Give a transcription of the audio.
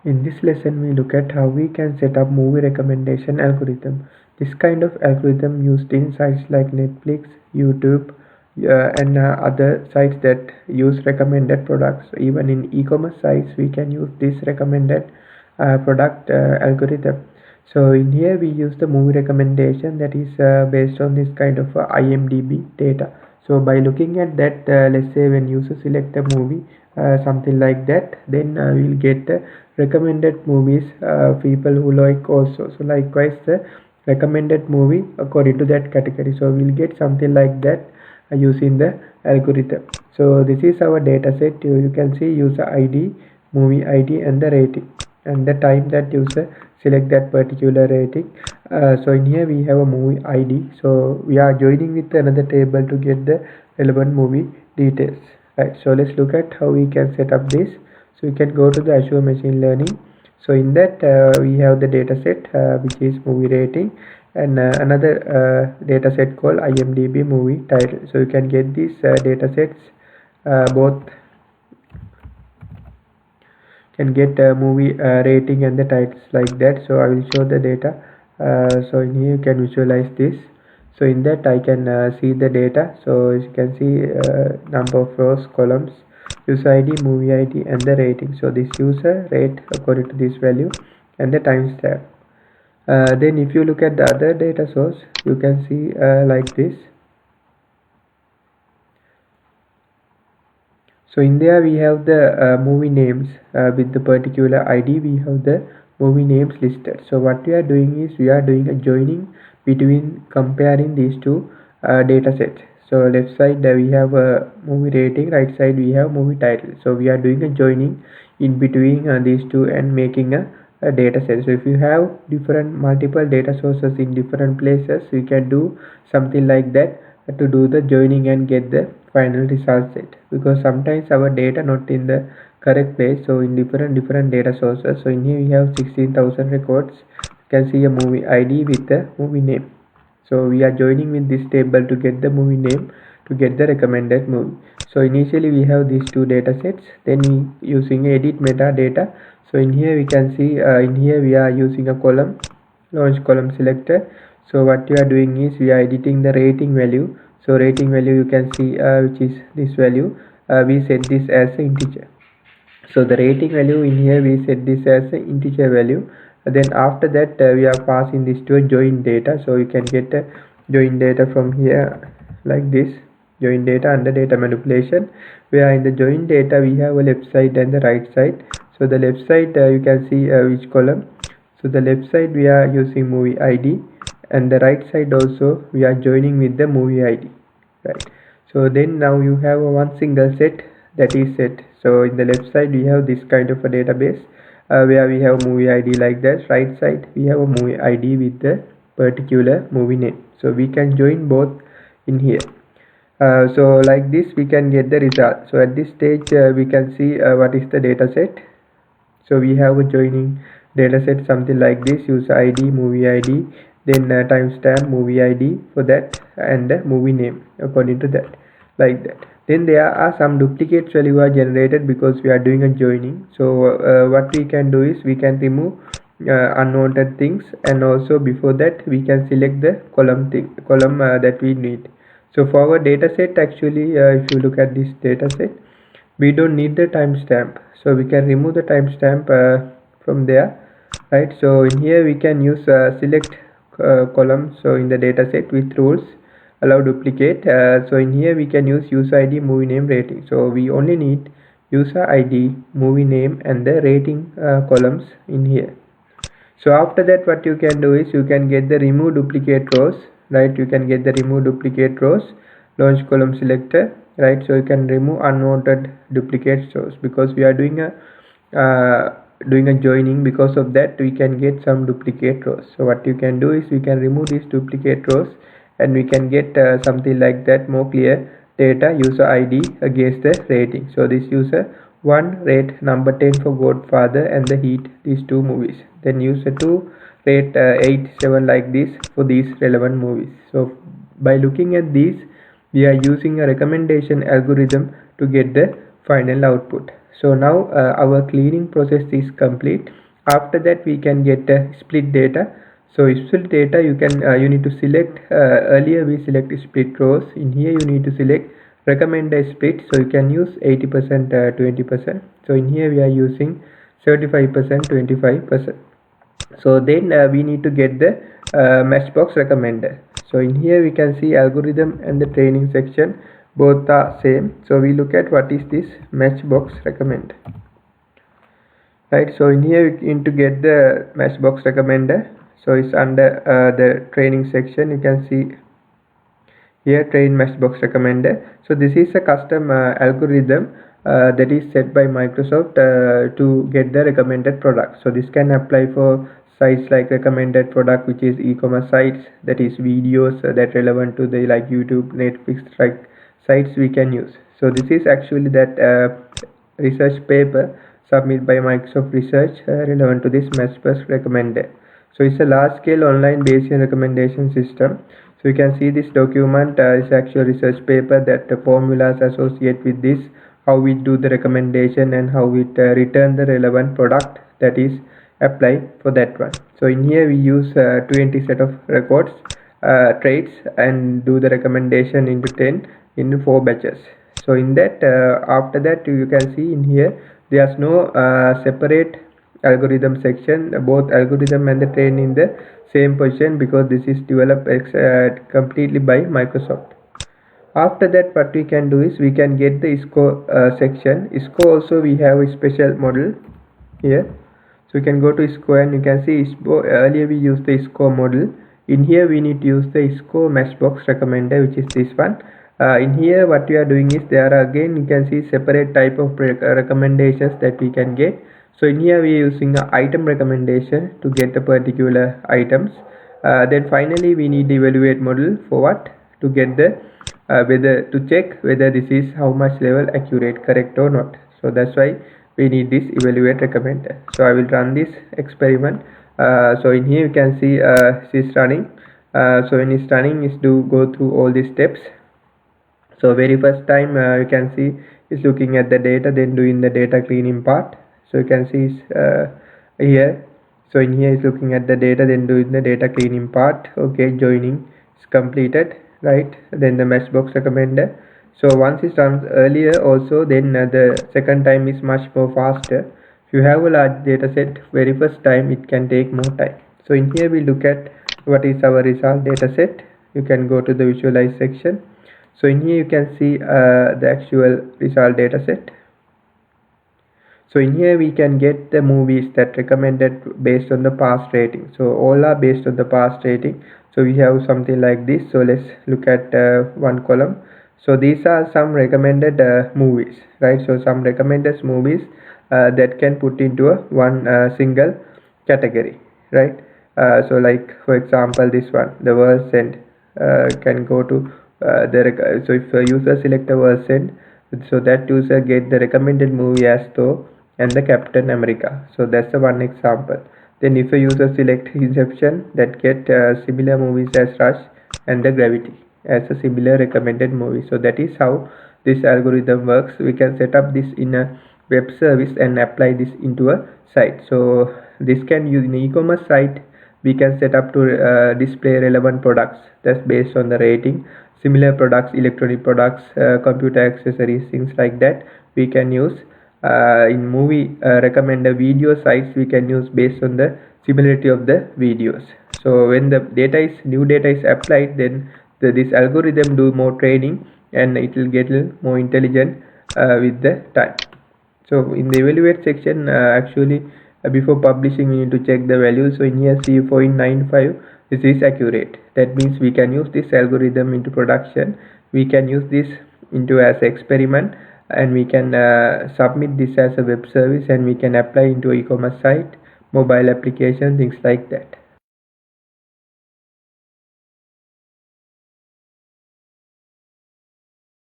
In this lesson, we look at how we can set up movie recommendation algorithm. This kind of algorithm used in sites like Netflix, YouTube, and other sites that use recommended products. Even in e-commerce sites, we can use this recommended product algorithm. So in here, we use the movie recommendation that is based on this kind of IMDb data. So by looking at that, let's say when users select a movie, something like that, then we'll get recommended movies people who like also. So likewise the recommended movie according to that category. So we'll get something like that using the algorithm. So this is our data set. You can see user ID, movie ID, and the rating and the time that user select that particular rating. So in here we have a movie ID, so we are joining with another table to get the relevant movie details, right? So let's look at how we can set up this. So we can go to the Azure Machine Learning. So in that we have the data set which is movie rating, and another data set called IMDb movie title. So you can get these data sets both can get a movie rating and the titles like that. So I will show the data. So in here you can visualize this. So in that I can see the data. So as you can see number of rows, columns, user ID, movie ID, and the rating. So this user rate according to this value and the timestamp. Then if you look at the other data source, you can see like this. So in there we have the movie names with the particular ID. We have the movie names listed. So what we are doing is we are doing a joining between comparing these two data sets. So left side we have a movie rating, right side we have movie title. So we are doing a joining in between these two and making a data set. So if you have different multiple data sources in different places, we can do something like that to do the joining and get the final result set, because sometimes our data not in the correct place, so in different data sources. So in here we have 16,000 records. You can see a movie ID with the movie name. So we are joining with this table to get the movie name, to get the recommended movie. So initially we have these two data sets, then we using edit metadata. So in here we can see in here we are using a column, launch column selector. So what we are doing is we are editing the rating value. So rating value you can see which is this value. We set this as an integer. So the rating value in here we set this as an integer value. Then after that we are passing this to a join data. So you can get a join data from here like this. Join data under data manipulation, where in the join data we have a left side and the right side. So the left side you can see which column. So the left side we are using movie ID, and the right side also we are joining with the movie ID, right? So then now you have a one single set that is set. So in the left side we have this kind of a database where we have movie ID like that. Right side we have a movie ID with the particular movie name. So we can join both in here. So like this we can get the result. So at this stage we can see what is the data set. So we have a joining data set something like this: user ID, movie ID, then timestamp, movie ID for that, and movie name according to that, like that. Then there are some duplicates value are generated because we are doing a joining. So what we can do is we can remove unwanted things, and also before that we can select the column that we need. So for our data set, actually if you look at this data set, we don't need the timestamp, so we can remove the timestamp from there, right? So in here we can use select column. So in the data set with rules, allow duplicate. So in here we can use user ID, movie name, rating. So we only need user ID, movie name, and the rating columns in here. So after that what you can do is you can get the remove duplicate rows, right? You can get the remove duplicate rows, launch column selector, right? So you can remove unwanted duplicate rows because we are doing a joining. Because of that we can get some duplicate rows. So what you can do is we can remove these duplicate rows, and we can get something like that, more clear data, user ID against the rating. So this user 1 rate number 10 for Godfather and the Heat, these two movies. Then user 2 rate 8, 7 like this for these relevant movies. So by looking at these, we are using a recommendation algorithm to get the final output. So now our cleaning process is complete. After that we can get split data. So split data, you need to select, earlier we select split rows. In here you need to select recommended split, so you can use 80% 20%. So in here we are using 75% 25%. So then we need to get the matchbox recommender. So in here we can see algorithm and the training section both are same. So we look at what is this matchbox recommender, right? So in here we need to get the matchbox recommender. So it's under the training section. You can see here train matchbox recommender. So this is a custom algorithm that is set by Microsoft to get the recommended product. So this can apply for sites like recommended product, which is e-commerce sites, that is videos that relevant to the like YouTube, Netflix, like sites we can use. So this is actually that research paper submitted by Microsoft Research relevant to this matchbox recommender. So it's a large scale online Bayesian recommendation system. So you can see this document is actual research paper that the formulas associated with this, how we do the recommendation and how we return the relevant product that is applied for that one. So in here we use 20 set of records, traits, and do the recommendation into 10 in 4 batches. So in that after that you can see in here there's no separate algorithm section. Both algorithm and the train in the same position because this is developed completely by Microsoft. After that what we can do is we can get the ISCO section. ISCO also we have a special model here. So you can go to ISCO and you can see ISCO, earlier we used the ISCO model. In here we need to use the ISCO matchbox recommender, which is this one. In here what we are doing is there are again you can see separate type of recommendations that we can get. So in here we are using the item recommendation to get the particular items. Then finally we need the evaluate model for what? To get the whether to check whether this is how much level accurate, correct or not. So that's why we need this evaluate recommender. So I will run this experiment. So in here you can see it is running. So when it's running is to go through all these steps. So very first time you can see is looking at the data, then doing the data cleaning part. So you can see here. So in here is looking at the data, then doing the data cleaning part. Okay, joining is completed, right? Then the matchbox recommender. So once it runs earlier also, then the second time is much more faster. If you have a large data set, very first time it can take more time. So in here we look at what is our result data set. You can go to the visualize section. So in here you can see the actual result data set. So in here we can get the movies that recommended based on the past rating. So all are based on the past rating. So we have something like this. So let's look at one column. So these are some recommended movies, right? So some recommended movies that can put into a one single category, right? So like for example this one, the World's End, can go to so if a user select a World's End, so that user get the recommended movie as though and the Captain America. So that's the one example. Then if a user select Inception, that get similar movies as Rush and the Gravity as a similar recommended movie. So that is how this algorithm works. We can set up this in a web service and apply this into a site. So this can use in e-commerce site. We can set up to display relevant products that's based on the rating. Similar products, electronic products, computer accessories, things like that we can use. In movie recommender video sites we can use based on the similarity of the videos. So when the new data is applied, then this algorithm do more training and it will get more intelligent with the time. So in the evaluate section actually before publishing we need to check the value. So in here C4.95 this is accurate. That means we can use this algorithm into production. We can use this into as experiment and we can submit this as a web service and we can apply into e-commerce site, mobile application, things like that.